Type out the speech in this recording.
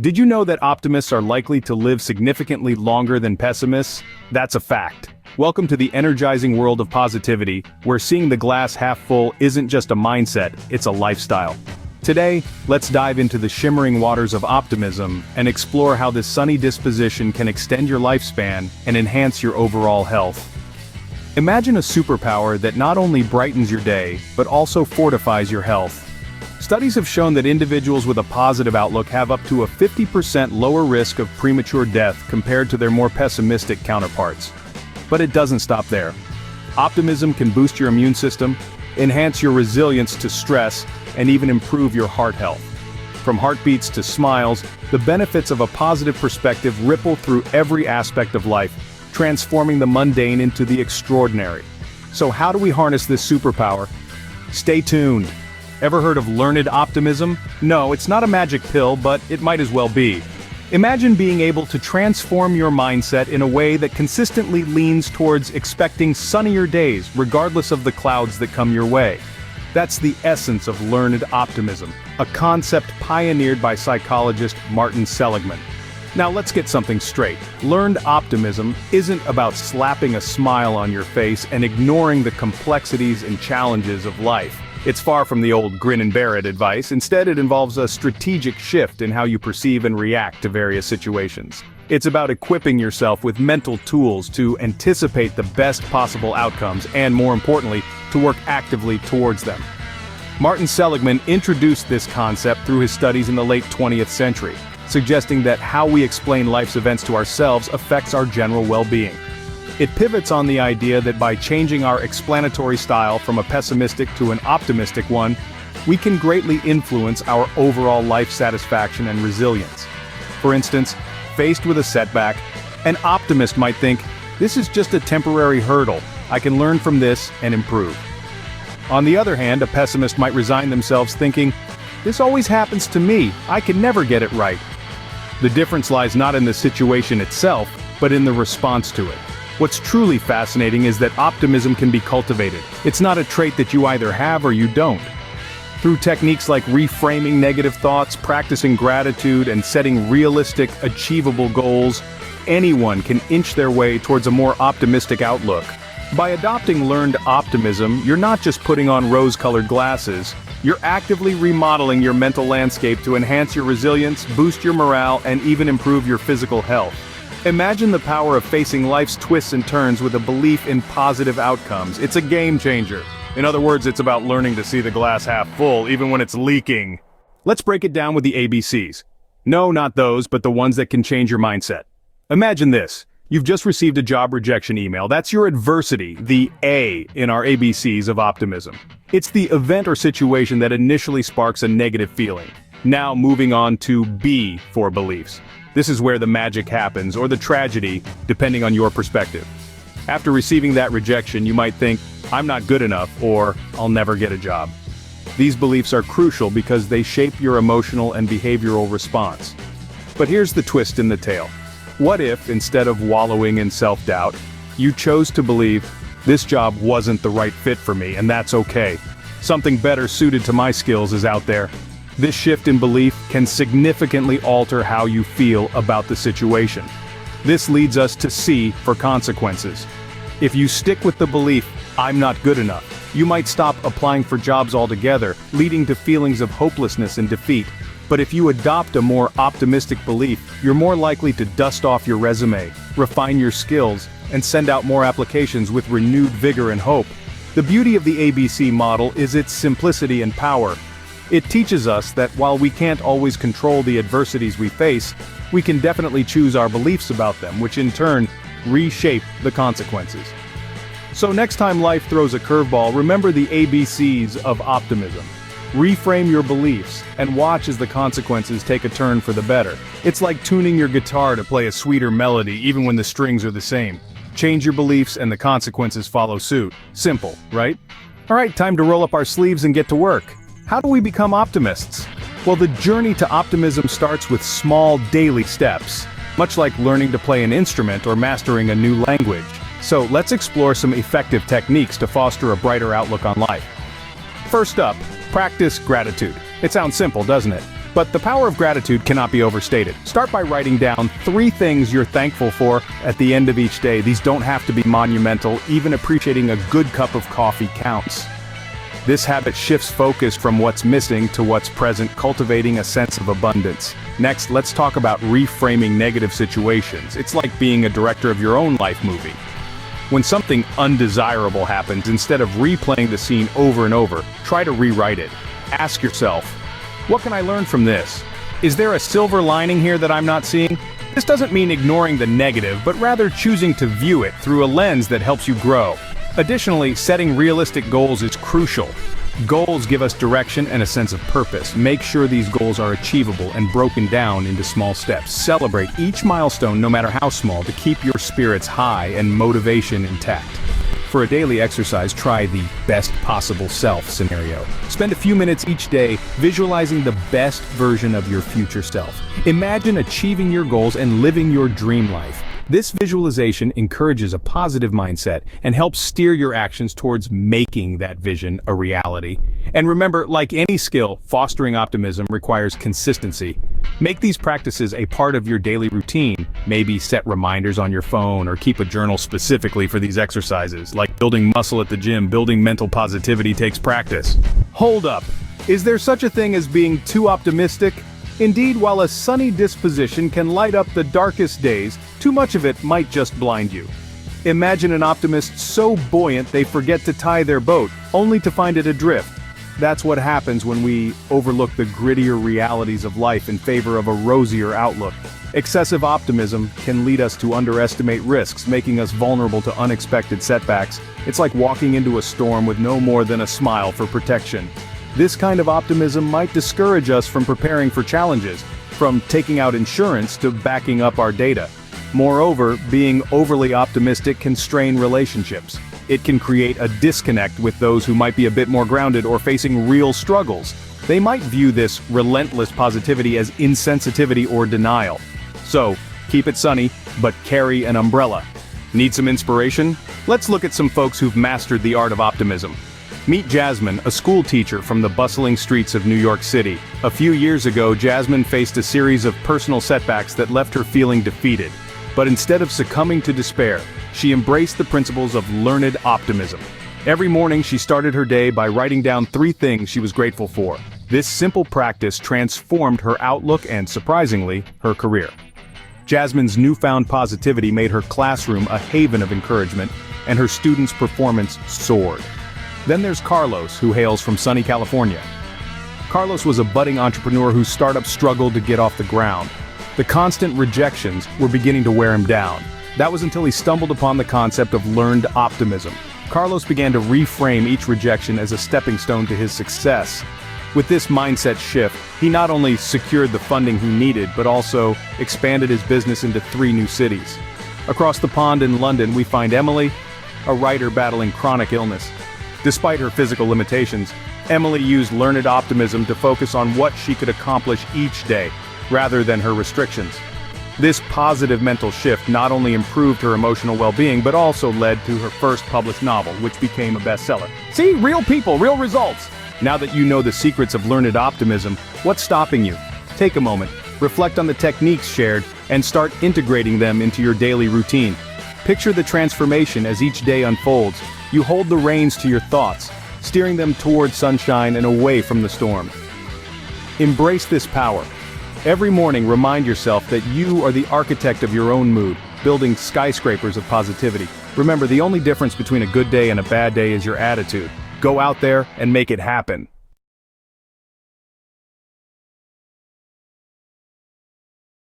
Did you know that optimists are likely to live significantly longer than pessimists? That's a fact. Welcome to the energizing world of positivity, where seeing the glass half full isn't just a mindset, it's a lifestyle. Today, let's dive into the shimmering waters of optimism and explore how this sunny disposition can extend your lifespan and enhance your overall health. Imagine a superpower that not only brightens your day, but also fortifies your health. Studies have shown that individuals with a positive outlook have up to a 50% lower risk of premature death compared to their more pessimistic counterparts. But it doesn't stop there. Optimism can boost your immune system, enhance your resilience to stress, and even improve your heart health. From heartbeats to smiles, the benefits of a positive perspective ripple through every aspect of life, transforming the mundane into the extraordinary. So how do we harness this superpower? Stay tuned. Ever heard of learned optimism? No, it's not a magic pill, but it might as well be. Imagine being able to transform your mindset in a way that consistently leans towards expecting sunnier days, regardless of the clouds that come your way. That's the essence of learned optimism, a concept pioneered by psychologist Martin Seligman. Now let's get something straight. Learned optimism isn't about slapping a smile on your face and ignoring the complexities and challenges of life. It's far from the old grin and bear it advice. Instead, it involves a strategic shift in how you perceive and react to various situations. It's about equipping yourself with mental tools to anticipate the best possible outcomes and, more importantly, to work actively towards them. Martin Seligman introduced this concept through his studies in the late 20th century, suggesting that how we explain life's events to ourselves affects our general well-being. It pivots on the idea that by changing our explanatory style from a pessimistic to an optimistic one, we can greatly influence our overall life satisfaction and resilience. For instance, faced with a setback, an optimist might think, "This is just a temporary hurdle. I can learn from this and improve." On the other hand, a pessimist might resign themselves thinking, "This always happens to me. I can never get it right." The difference lies not in the situation itself, but in the response to it. What's truly fascinating is that optimism can be cultivated. It's not a trait that you either have or you don't. Through techniques like reframing negative thoughts, practicing gratitude, and setting realistic, achievable goals, anyone can inch their way towards a more optimistic outlook. By adopting learned optimism, you're not just putting on rose-colored glasses, you're actively remodeling your mental landscape to enhance your resilience, boost your morale, and even improve your physical health. Imagine the power of facing life's twists and turns with a belief in positive outcomes. It's a game changer. In other words, it's about learning to see the glass half full, even when it's leaking. Let's break it down with the ABCs. No, not those, but the ones that can change your mindset. Imagine this. You've just received a job rejection email. That's your adversity, the A in our ABCs of optimism. It's the event or situation that initially sparks a negative feeling. Now moving on to B for beliefs. This is where the magic happens, or the tragedy, depending on your perspective. After receiving that rejection, you might think, "I'm not good enough," or "I'll never get a job." These beliefs are crucial because they shape your emotional and behavioral response. But here's the twist in the tale. What if, instead of wallowing in self-doubt, you chose to believe, "This job wasn't the right fit for me, and that's okay. Something better suited to my skills is out there." This shift in belief can significantly alter how you feel about the situation. This leads us to C for consequences. If you stick with the belief, "I'm not good enough," you might stop applying for jobs altogether, leading to feelings of hopelessness and defeat. But if you adopt a more optimistic belief, you're more likely to dust off your resume, refine your skills, and send out more applications with renewed vigor and hope. The beauty of the ABC model is its simplicity and power. It teaches us that while we can't always control the adversities we face, we can definitely choose our beliefs about them, which in turn reshape the consequences. So next time life throws a curveball, remember the ABCs of optimism. Reframe your beliefs, and watch as the consequences take a turn for the better. It's like tuning your guitar to play a sweeter melody even when the strings are the same. Change your beliefs and the consequences follow suit. Simple, right? Alright, time to roll up our sleeves and get to work. How do we become optimists? Well, the journey to optimism starts with small daily steps, much like learning to play an instrument or mastering a new language. So let's explore some effective techniques to foster a brighter outlook on life. First up, practice gratitude. It sounds simple, doesn't it? But the power of gratitude cannot be overstated. Start by writing down 3 things you're thankful for at the end of each day. These don't have to be monumental, even appreciating a good cup of coffee counts. This habit shifts focus from what's missing to what's present, cultivating a sense of abundance. Next, let's talk about reframing negative situations. It's like being a director of your own life movie. When something undesirable happens, instead of replaying the scene over and over, try to rewrite it. Ask yourself, what can I learn from this? Is there a silver lining here that I'm not seeing? This doesn't mean ignoring the negative, but rather choosing to view it through a lens that helps you grow. Additionally, setting realistic goals is crucial. Goals give us direction and a sense of purpose. Make sure these goals are achievable and broken down into small steps. Celebrate each milestone, no matter how small, to keep your spirits high and motivation intact. For a daily exercise, try the best possible self scenario. Spend a few minutes each day visualizing the best version of your future self. Imagine achieving your goals and living your dream life. This visualization encourages a positive mindset and helps steer your actions towards making that vision a reality. And remember, like any skill, fostering optimism requires consistency. Make these practices a part of your daily routine. Maybe set reminders on your phone or keep a journal specifically for these exercises. Like building muscle at the gym, building mental positivity takes practice. Hold up. Is there such a thing as being too optimistic? Indeed, while a sunny disposition can light up the darkest days, too much of it might just blind you. Imagine an optimist so buoyant they forget to tie their boat, only to find it adrift. That's what happens when we overlook the grittier realities of life in favor of a rosier outlook. Excessive optimism can lead us to underestimate risks, making us vulnerable to unexpected setbacks. It's like walking into a storm with no more than a smile for protection. This kind of optimism might discourage us from preparing for challenges, from taking out insurance to backing up our data. Moreover, being overly optimistic can strain relationships. It can create a disconnect with those who might be a bit more grounded or facing real struggles. They might view this relentless positivity as insensitivity or denial. So, keep it sunny, but carry an umbrella. Need some inspiration? Let's look at some folks who've mastered the art of optimism. Meet Jasmine, a school teacher from the bustling streets of New York City. A few years ago, Jasmine faced a series of personal setbacks that left her feeling defeated. But instead of succumbing to despair, she embraced the principles of learned optimism. Every morning, she started her day by writing down 3 things she was grateful for. This simple practice transformed her outlook and, surprisingly, her career. Jasmine's newfound positivity made her classroom a haven of encouragement, and her students' performance soared. Then there's Carlos, who hails from sunny California. Carlos was a budding entrepreneur whose startup struggled to get off the ground. The constant rejections were beginning to wear him down. That was until he stumbled upon the concept of learned optimism. Carlos began to reframe each rejection as a stepping stone to his success. With this mindset shift, he not only secured the funding he needed, but also expanded his business into 3 new cities. Across the pond in London, we find Emily, a writer battling chronic illness. Despite her physical limitations, Emily used learned optimism to focus on what she could accomplish each day, rather than her restrictions. This positive mental shift not only improved her emotional well-being, but also led to her first published novel, which became a bestseller. See, real people, real results! Now that you know the secrets of learned optimism, what's stopping you? Take a moment, reflect on the techniques shared, and start integrating them into your daily routine. Picture the transformation as each day unfolds. You hold the reins to your thoughts, steering them toward sunshine and away from the storm. Embrace this power. Every morning, remind yourself that you are the architect of your own mood, building skyscrapers of positivity. Remember, the only difference between a good day and a bad day is your attitude. Go out there and make it happen.